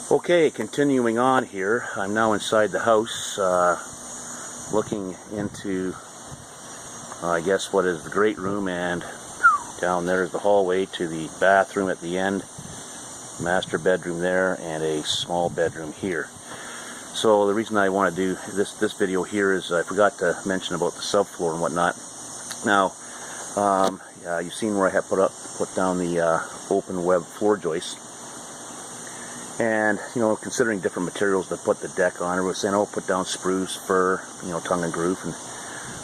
Okay, continuing on here, I'm now inside the house, looking into, I guess what is the great room, and down there is the hallway to the bathroom at the end, master bedroom there, and a small bedroom here. So the reason I want to do this video here is I forgot to mention about the subfloor and whatnot. Now, you've seen where I have put down the open web floor joists. And, you know, considering different materials to put the deck on, everyone's saying, oh, put down spruce, fir, you know, tongue and groove. And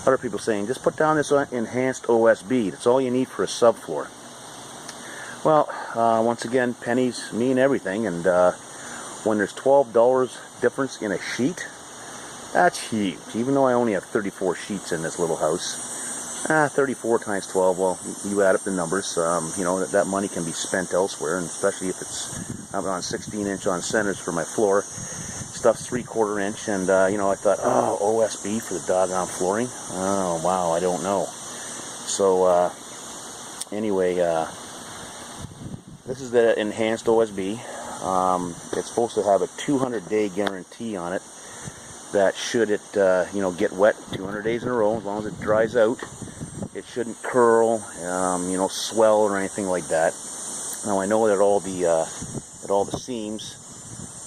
other people saying, just put down this enhanced OSB. That's all you need for a subfloor. Well, once again, pennies mean everything. And when there's $12 difference in a sheet, that's huge. Even though I only have 34 sheets in this little house. 34 times 12, well, you add up the numbers, you know, that money can be spent elsewhere, and especially if it's, I'm on 16-inch on centers for my floor, stuff's 3/4 inch, and, you know, I thought, oh, OSB for the doggone flooring? Oh, wow, I don't know. So, anyway, this is the enhanced OSB. It's supposed to have a 200-day guarantee on it, that should it, you know, get wet 200 days in a row, as long as it dries out, it shouldn't curl, you know, swell or anything like that. Now I know that all the seams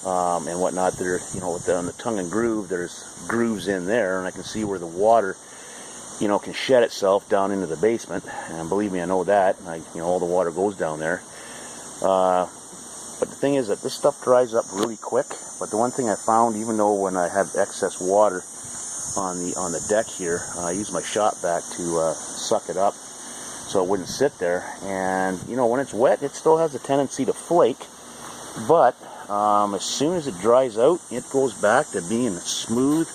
and whatnot, there, you know, on the tongue and groove, there's grooves in there, and I can see where the water, you know, can shed itself down into the basement. And believe me, I know that. You know, all the water goes down there. But the thing is that this stuff dries up really quick. But the one thing I found, even though when I have excess water on the deck here, I use my shop vac to suck it up so it wouldn't sit there. And you know, when it's wet, it still has a tendency to flake. But as soon as it dries out, it goes back to being smooth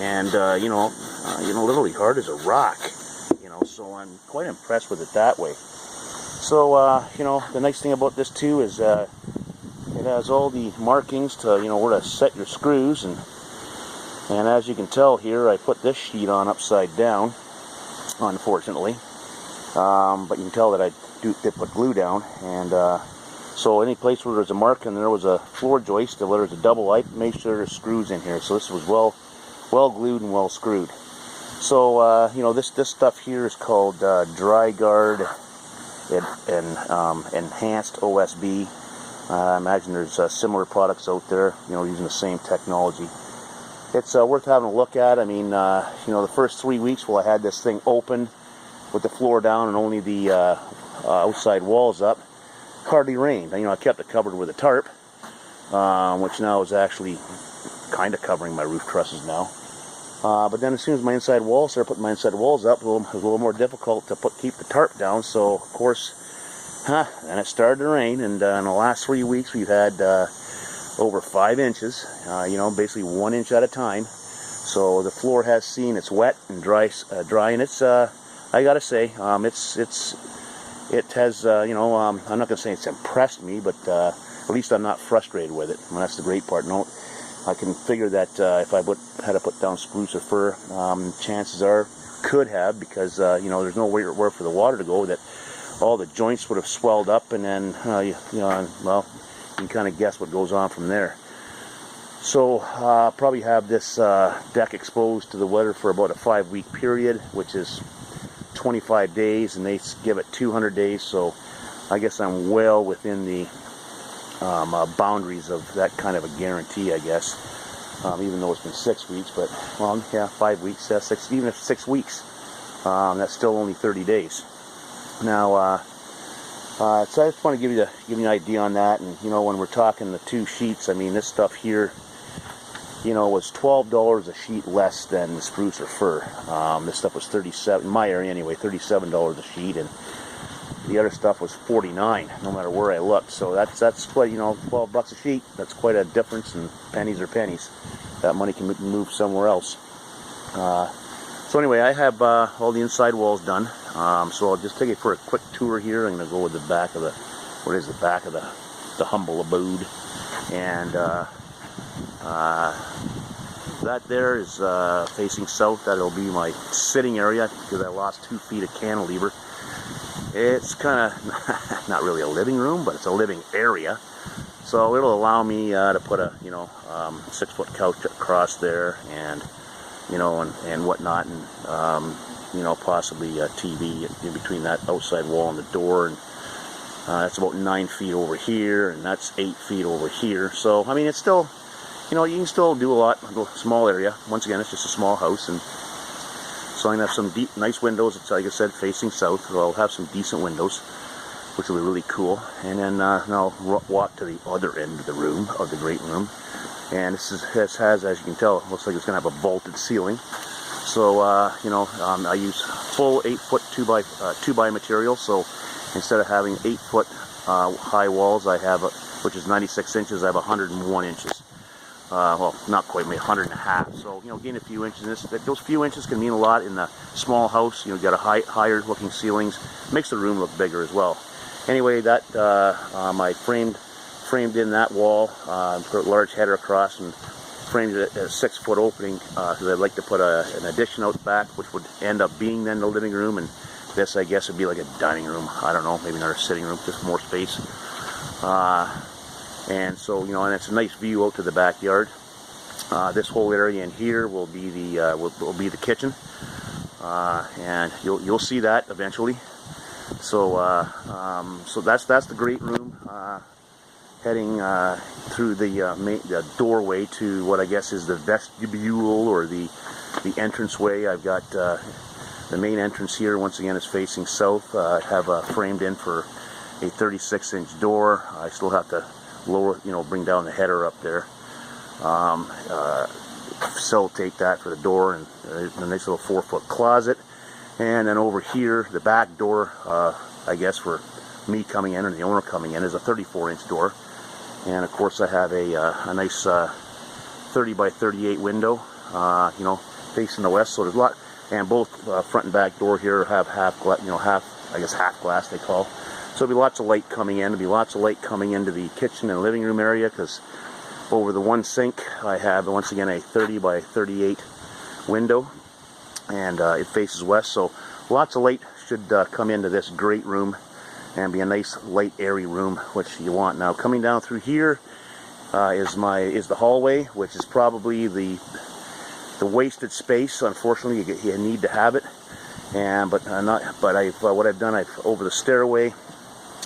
and you know, literally hard as a rock. You know, so I'm quite impressed with it that way. So you know, the nice thing about this too is it has all the markings to, you know, where to set your screws, and as you can tell here, I put this sheet on upside down, unfortunately, but you can tell that I did put glue down, and so any place where there's a mark and there was a floor joist, whether it's a double, I made sure there's screws in here, so this was well glued and well screwed. So you know, this stuff here is called Dry Guard and Enhanced OSB. I imagine there's similar products out there, you know, using the same technology. It's worth having a look at. I mean, you know, the first 3 weeks while I had this thing open with the floor down and only the outside walls up, hardly rained. You know, I kept it covered with a tarp, which now is actually kind of covering my roof trusses now. But then as soon as my inside walls started putting my inside walls up, it was a little more difficult to keep the tarp down. So, of course, and it started to rain, and in the last 3 weeks we've had over 5 inches, you know, basically 1 inch at a time. So the floor has seen it's wet and dry, and it's, I gotta say, it has, you know, I'm not gonna say it's impressed me, but at least I'm not frustrated with it. And that's the great part. No, I can figure that if I had to put down spruce or fir, chances are could have, because you know, there's nowhere for the water to go, that all the joints would have swelled up, and then you know, well, you can kind of guess what goes on from there. So probably have this deck exposed to the weather for about a 5-week period, which is 25 days, and they give it 200 days. So I guess I'm well within the boundaries of that kind of a guarantee, I guess. Even though it's been 6 weeks, but well, yeah, 5 weeks, 6, even if 6 weeks, that's still only 30 days. Now, so I just want to give you an idea on that. And you know, when we're talking the 2 sheets, I mean, this stuff here, you know, was $12 a sheet less than the spruce or fir. This stuff was $37, in my area anyway, $37 a sheet, and the other stuff was $49, no matter where I looked. So that's quite, you know, $12 a sheet. That's quite a difference, and pennies are pennies. That money can move somewhere else. So anyway, I have all the inside walls done. So I'll just take it for a quick tour here. I'm going to go with the back of the back of the humble abode. And that there is facing south. That'll be my sitting area, because I lost 2 feet of cantilever. It's kind of not really a living room, but it's a living area. So it'll allow me to put a 6-foot couch across there, and and whatnot, and possibly a TV in between that outside wall and the door, and that's about 9 feet over here, and that's 8 feet over here. So I mean, it's still, you can still do a lot in a small area. Once again, it's just a small house, and so I'm gonna have some deep, nice windows. It's, like I said, facing south, so I'll have some decent windows, which will be really cool. And then I'll walk to the other end of the room, of the great room. And this has, as you can tell, it looks like it's going to have a vaulted ceiling. So, I use full 8-foot 2x material. So instead of having 8-foot high walls, I have, which is 96 inches, I have 101 inches. Well, not quite, maybe 100.5. So, gain a few inches. Those few inches can mean a lot in a small house. You got a higher looking ceilings. Makes the room look bigger as well. Anyway, that I framed in that wall, put a large header across, and framed it at a 6-foot opening, because I'd like to put an addition out back, which would end up being then the living room, and this, I guess, would be like a dining room. I don't know, maybe not a sitting room, just more space. And so, and it's a nice view out to the backyard. This whole area in here will be the kitchen, and you'll see that eventually. So, so that's the great room, heading through the doorway to what I guess is the vestibule, or the entranceway. I've got the main entrance here. Once again, is facing south. I have framed in for a 36-inch door. I still have to lower, bring down the header up there. Facilitate that for the door, and a nice little 4-foot closet. And then over here, the back door, I guess for me coming in, or the owner coming in, is a 34-inch door. And of course, I have a nice 30 by 38 window, facing the west. So there's a lot, and both front and back door here have half glass they call. So there'll be lots of light coming in. There'll be lots of light coming into the kitchen and living room area, because over the one sink, I have, once again, a 30 by 38 window. And it faces west, so lots of light should come into this great room, and be a nice light, airy room, which you want. Now, coming down through here is the hallway, which is probably the wasted space. Unfortunately, you need to have it, what I've done, over the stairway,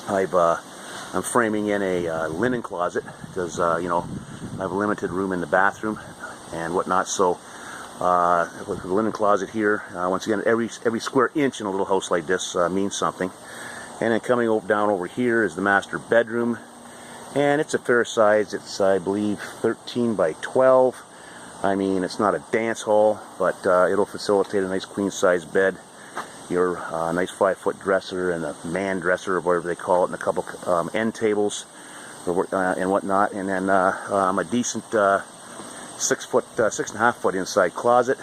I'm framing in a linen closet, because I have a limited room in the bathroom and whatnot. So. With the linen closet here, once again, every square inch in a little house like this means something. And then coming down over here is the master bedroom, and it's a fair size. It's, I believe, 13 by 12. I mean, it's not a dance hall, but it'll facilitate a nice queen size bed, your nice 5-foot dresser, and a man dresser, or whatever they call it, and a couple end tables and whatnot, and then a decent 6.5 foot inside closet.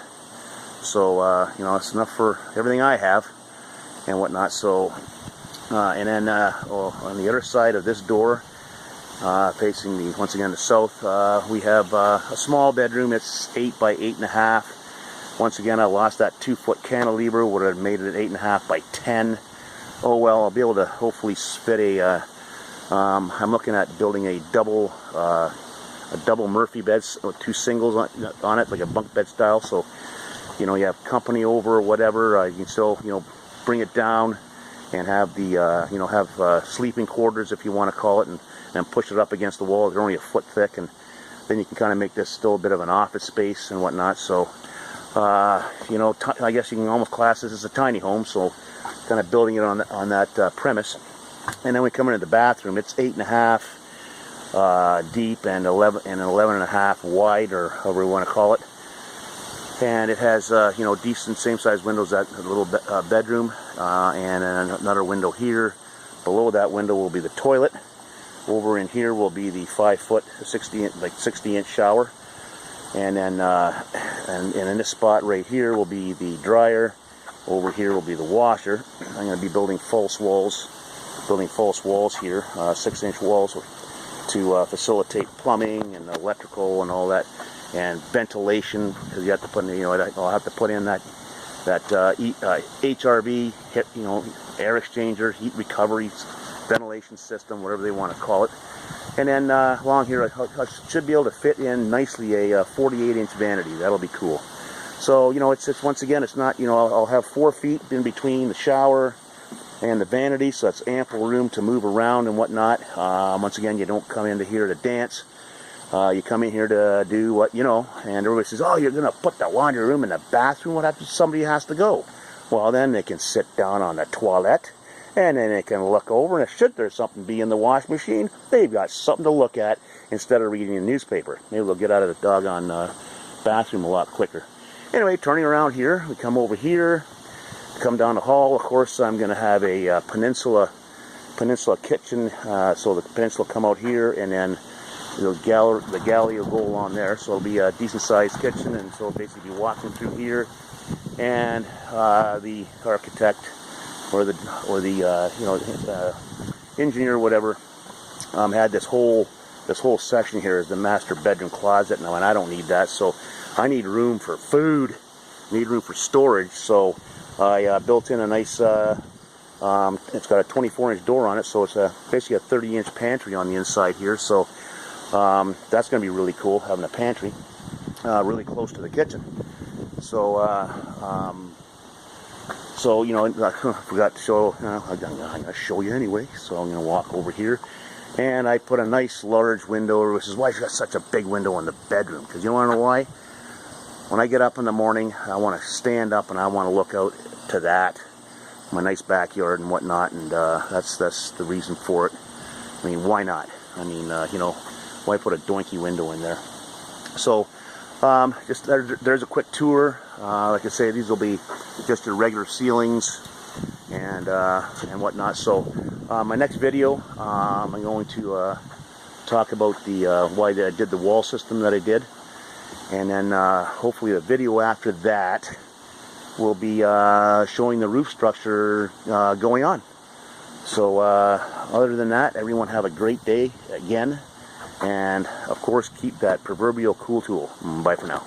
So it's enough for everything I have and whatnot. So and then on the other side of this door, facing once again the south, we have a small bedroom. It's 8 by 8.5. Once again, I lost that 2-foot cantilever. Would have made it 8.5 by 10. Oh well, I'll be able to hopefully fit a. I'm looking at building a double Murphy bed with 2 singles on it, like a bunk bed style. So, you have company over or whatever, you can still, bring it down and have the, sleeping quarters, if you want to call it, and push it up against the wall. They're only a foot thick, and then you can kind of make this still a bit of an office space and whatnot. So, I guess you can almost class this as a tiny home. So, kind of building it on that premise. And then we come into the bathroom. It's 8.5. Deep and 11.5 wide, or however you want to call it, and it has decent same-size windows. That little bedroom, and another window here. Below that window will be the toilet. Over in here will be the 5-foot, 60-inch shower, and then and in this spot right here will be the dryer. Over here will be the washer. I'm going to be building false walls here, 6-inch walls, to facilitate plumbing and electrical and all that, and ventilation, because you have to put in, I'll have to put in that HRV, air exchanger, heat recovery, ventilation system, whatever they want to call it. And then along here, I should be able to fit in nicely a 48-inch vanity. That'll be cool. So, you know, it's once again, it's not, you know, I'll have 4 feet in between the shower and the vanity, so that's ample room to move around and whatnot. Once again, you don't come into here to dance. You come in here to do what, you know, and everybody says, oh, you're going to put the laundry room in the bathroom? What happens if somebody has to go? Well, then they can sit down on the toilet, and then they can look over, and should there something be in the wash machine, they've got something to look at instead of reading a newspaper. Maybe they'll get out of the doggone bathroom a lot quicker. Anyway, turning around here, we come over here, come down the hall. Of course, I'm going to have a peninsula kitchen, so the peninsula will come out here, and then the galley will go along there, so it'll be a decent-sized kitchen, and so it'll basically be walking through here, and the architect or the you know, engineer or whatever had this whole section here as the master bedroom closet. Now, and I don't need that, so I need room for food, need room for storage. So I built in a nice. It's got a 24-inch door on it, so it's basically a 30-inch pantry on the inside here. So that's going to be really cool, having a pantry really close to the kitchen. So, you know, I forgot to show, I'm going to show you anyway, so I'm going to walk over here, and I put a nice large window, which is why she's got such a big window in the bedroom, because you want to know why? When I get up in the morning, I want to stand up and I want to look out to that, my nice backyard and whatnot, and that's the reason for it. I mean, why not? I mean, you know, why put a doinky window in there? So, just there's a quick tour. Like I say, these will be just your regular ceilings and whatnot. So my next video, I'm going to talk about the why I did the wall system that I did, and then hopefully the video after that will be showing the roof structure going on. So other than that, everyone have a great day again. And, of course, keep that proverbial cool tool. Bye for now.